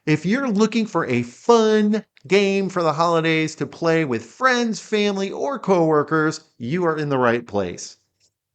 If you're looking for a fun game for the holidays to play with friends, family, or coworkers, you are in the right place.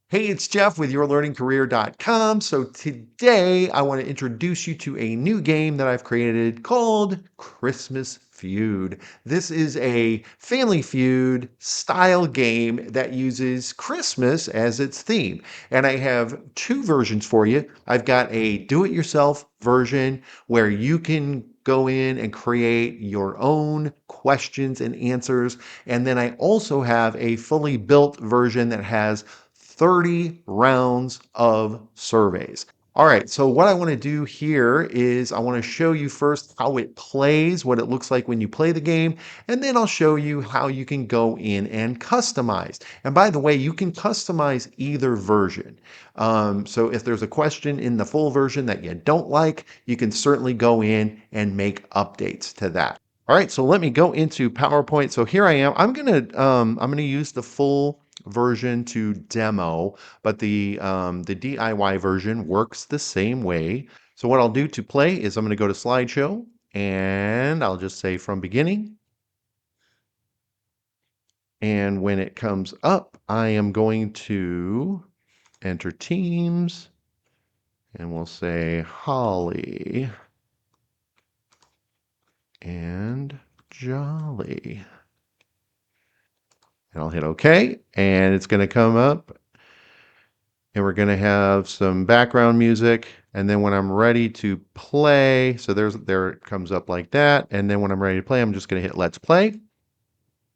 Hey, it's Jeff with yourlearningcareer.com. So today I want to introduce you to a new game that I've created called Christmas Feud. This is a Family Feud style game that uses Christmas as its theme. And I have two versions for you. I've got a do-it-yourself version where you can go in and create your own questions and answers. And then I also have a fully built version that has 30 rounds of surveys. All right, so what I want to do here is I want to show you first how it plays, what it looks like when you play the game, and then I'll show you how you can go in and customize. And by the way, you can customize either version. So if there's a question in the full version that you don't like, you can certainly go in and make updates to that. All right, so let me go into PowerPoint. So here I am. I'm gonna use the full version to demo, but the DIY version works the same way. So what I'll do to play is I'm going to go to slideshow and I'll just say from beginning. And when it comes up, I am going to enter teams and we'll say Holly and Jolly. And I'll hit OK and it's going to come up and we're going to have some background music. And then when I'm ready to play, so there it comes up like that. And then when I'm ready to play, I'm just going to hit let's play.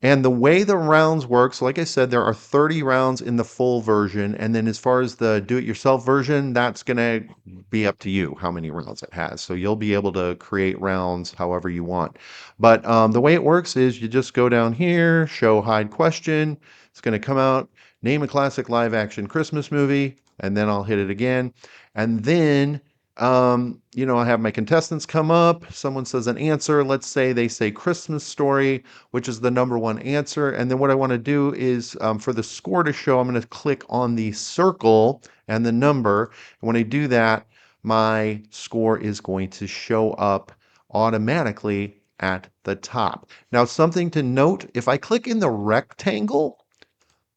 And the way the rounds work, so like I said, there are 30 rounds in the full version. And then as far as the do-it-yourself version, that's going to be up to you how many rounds it has. So you'll be able to create rounds however you want. But the way it works is you just go down here, show hide question. It's going to come out, name a classic live action Christmas movie, and then I'll hit it again. And then I have my contestants come up. Someone says an answer. Let's say they say Christmas Story, which is the number one answer. And then what I want to do is for the score to show, I'm going to click on the circle and the number. And when I do that, my score is going to show up automatically at the top. Now, something to note, if I click in the rectangle,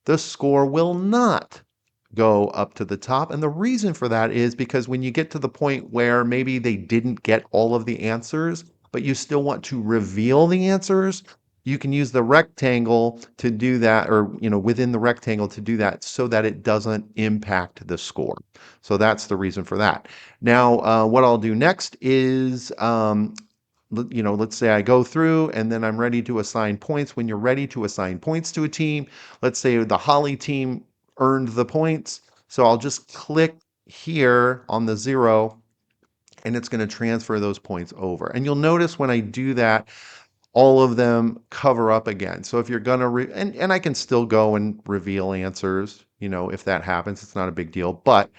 the score will not go up to the top. And the reason for that is because when you get to the point where maybe they didn't get all of the answers, but you still want to reveal the answers, you can use the rectangle to do that, or within the rectangle to do that so that it doesn't impact the score. So that's the reason for that. Now, what I'll do next is let's say I go through and then I'm ready to assign points. When you're ready to assign points to a team, let's say the Holly team earned the points. So I'll just click here on the 0 and it's going to transfer those points over. And you'll notice when I do that, all of them cover up again. So if you're going to, and I can still go and reveal answers, if that happens, it's not a big deal. But,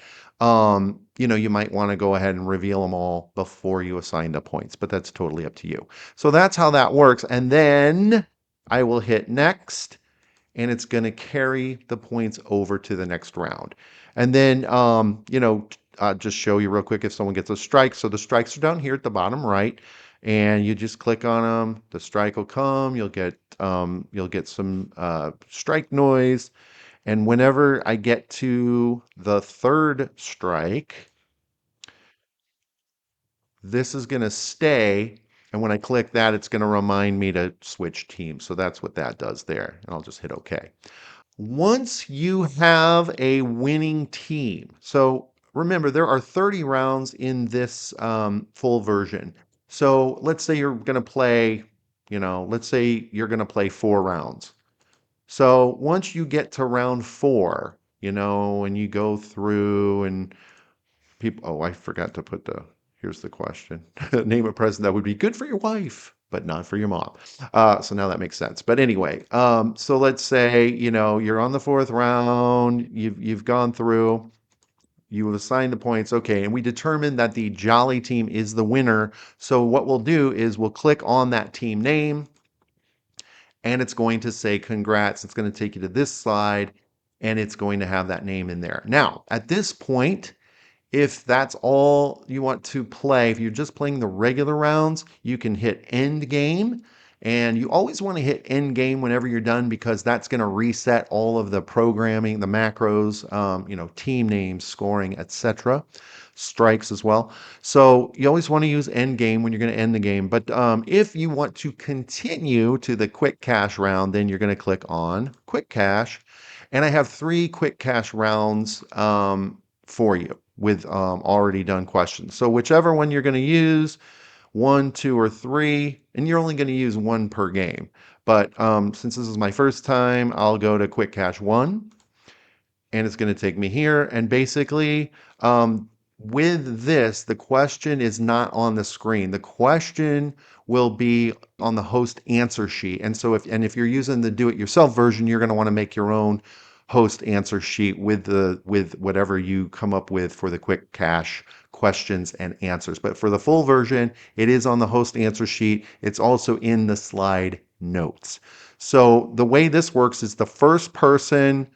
you might want to go ahead and reveal them all before you assign the points, but that's totally up to you. So that's how that works. And then I will hit next and it's going to carry the points over to the next round. And then, just show you real quick if someone gets a strike. So the strikes are down here at the bottom right, and you just click on them. The strike will come. You'll get some strike noise. And whenever I get to the third strike, this is going to stay. And when I click that, it's going to remind me to switch teams. So that's what that does there. And I'll just hit OK. Once you have a winning team, so remember there are 30 rounds in this full version. So let's say you're going to play, let's say you're going to play 4 rounds. So once you get to round 4, and you go through and people, oh, I forgot to put here's the question. Name a present that would be good for your wife, but not for your mom. So now that makes sense. But anyway, so let's say, you're on the 4th round, you've gone through, you have assigned the points. Okay, and we determined that the Jolly team is the winner. So what we'll do is we'll click on that team name and it's going to say congrats. It's going to take you to this slide and it's going to have that name in there. Now, at this point, If that's all you want to play, if you're just playing the regular rounds, you can hit end game. And you always want to hit end game whenever you're done because that's going to reset all of the programming, the macros, team names, scoring, etc. Strikes as well. So you always want to use end game when you're going to end the game. But if you want to continue to the quick cash round, then you're going to click on quick cash. And I have 3 quick cash rounds for you with already done questions. So whichever one you're going to use, 1, 2, or 3, and you're only going to use 1 per game. But since this is my first time, I'll go to quick cash 1 and it's going to take me here. And basically, with this, the question is not on the screen. The question will be on the host answer sheet. And so if you're using the do-it-yourself version, you're going to want to make your own host answer sheet with whatever you come up with for the quick cache questions and answers. But for the full version, it is on the host answer sheet. It's also in the slide notes. So the way this works is the first person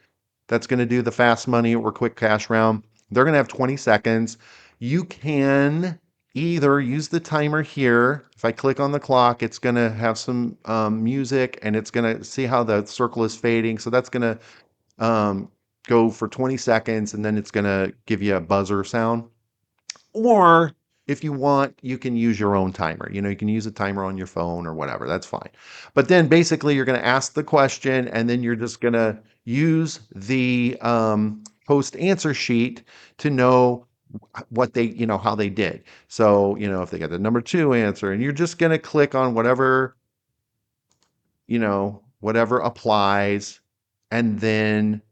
that's going to do the fast money or quick cash round, they're going to have 20 seconds. You can either use the timer here. If I click on the clock, it's going to have some music and it's going to see how the circle is fading. So that's going to go for 20 seconds and then it's going to give you a buzzer sound. Or if you want, you can use your own timer. You can use a timer on your phone or whatever. That's fine. But then basically you're going to ask the question and then you're just going to use the host answer sheet to know what how they did. So, if they got the number 2 answer and you're just going to click on whatever applies. And then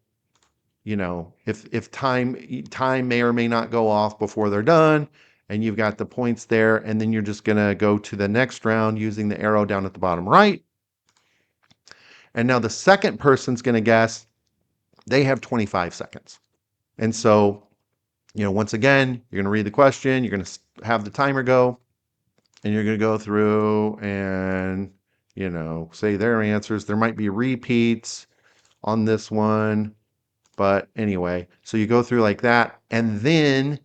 if time may or may not go off before they're done, and you've got the points there, and then you're just going to go to the next round using the arrow down at the bottom right. And now the second person's going to guess. They have 25 seconds. And so, once again, you're going to read the question, you're going to have the timer go, and you're going to go through and, say their answers. There might be repeats on this one. But anyway, so you go through like that. And then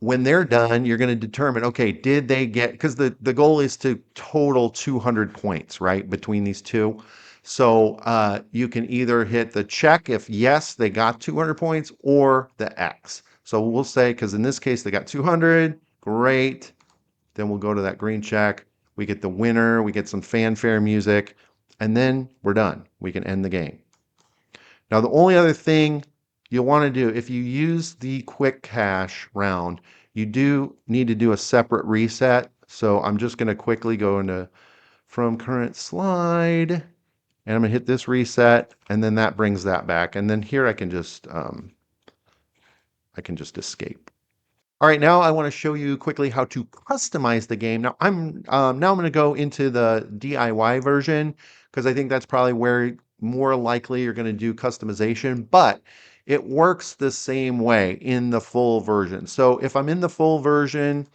when they're done, you're going to determine, okay, did they get, because the goal is to total 200 points, right, between these two. So you can either hit the check if yes, they got 200 points, or the X. So we'll say, because in this case, they got 200, great. Then we'll go to that green check. We get the winner, we get some fanfare music, and then we're done. We can end the game. Now, the only other thing you'll want to do, if you use the quick cache round, you do need to do a separate reset. So I'm just going to quickly go into from current slide, and I'm going to hit this reset, and then that brings that back. And then here I can just escape. All right, now I want to show you quickly how to customize the game. Now I'm going to go into the DIY version because I think that's probably where more likely you're going to do customization, but it works the same way in the full version. So if I'm in the full version,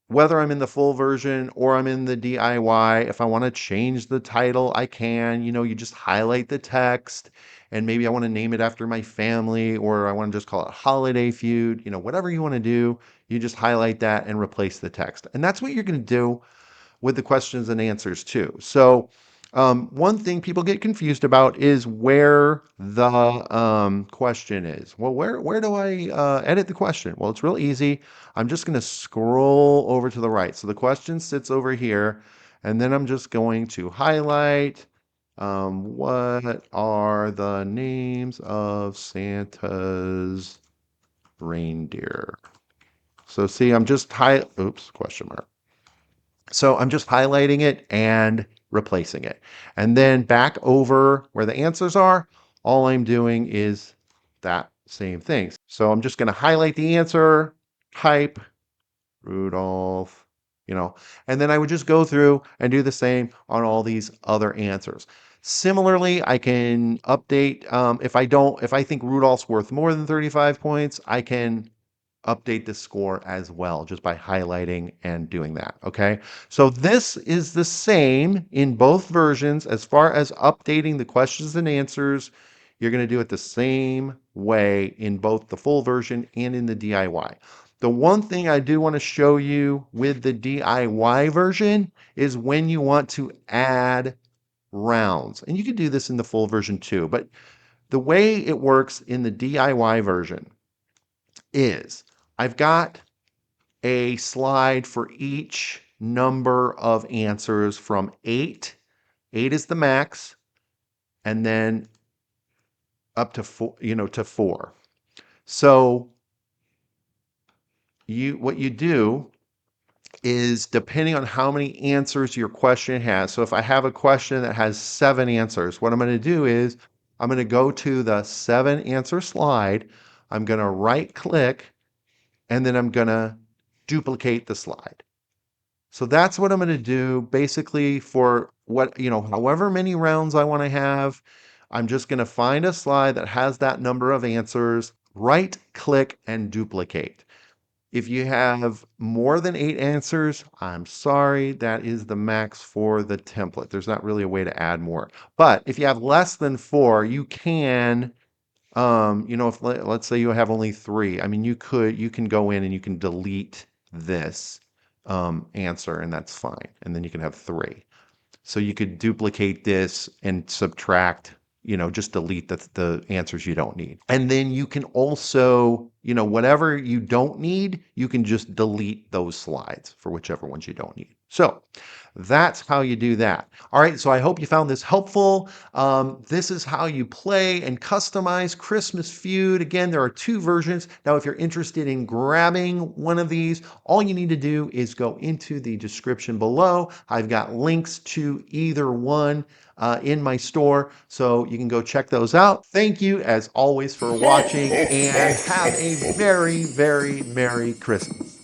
whether I'm in the full version or I'm in the DIY, if I want to change the title, I can. You just highlight the text and maybe I want to name it after my family or I want to just call it Holiday Feud. Whatever you want to do, you just highlight that and replace the text. And that's what you're going to do with the questions and answers too. So one thing people get confused about is where the question is. Well, where do I edit the question? Well, it's real easy. I'm just going to scroll over to the right. So the question sits over here, and then I'm just going to highlight what are the names of Santa's reindeer. So see, I'm just question mark. So I'm just highlighting it and replacing it. And then back over where the answers are, all I'm doing is that same thing. So I'm just going to highlight the answer, type Rudolph, and then I would just go through and do the same on all these other answers. Similarly, I can update if I think Rudolph's worth more than 35 points, I can update the score as well just by highlighting and doing that. Okay, so this is the same in both versions as far as updating the questions and answers. You're going to do it the same way in both the full version and in the DIY. The one thing I do want to show you with the DIY version is when you want to add rounds. And you can do this in the full version too, but the way it works in the DIY version is I've got a slide for each number of answers from 8. 8 is the max, and then up to 4, to 4. So what you do is depending on how many answers your question has. So if I have a question that has 7 answers, what I'm going to do is I'm going to go to the 7 answer slide. I'm going to right click and then I'm going to duplicate the slide. So that's what I'm going to do basically for however many rounds I want to have. I'm just going to find a slide that has that number of answers, right click and duplicate. If you have more than 8 answers, I'm sorry, that is the max for the template. There's not really a way to add more. But if you have less than 4, you can, if let's say you have only 3, I mean, you can go in and you can delete this answer and that's fine. And then you can have 3. So you could duplicate this and subtract, just delete the answers you don't need. And then you can also, whatever you don't need, you can just delete those slides for whichever ones you don't need. So that's how you do that. All right, so I hope you found this helpful. This is how you play and customize Christmas Feud. Again, there are 2 versions. Now, if you're interested in grabbing one of these, all you need to do is go into the description below. I've got links to either one in my store, so you can go check those out. Thank you, as always, for watching, and have a very, very Merry Christmas.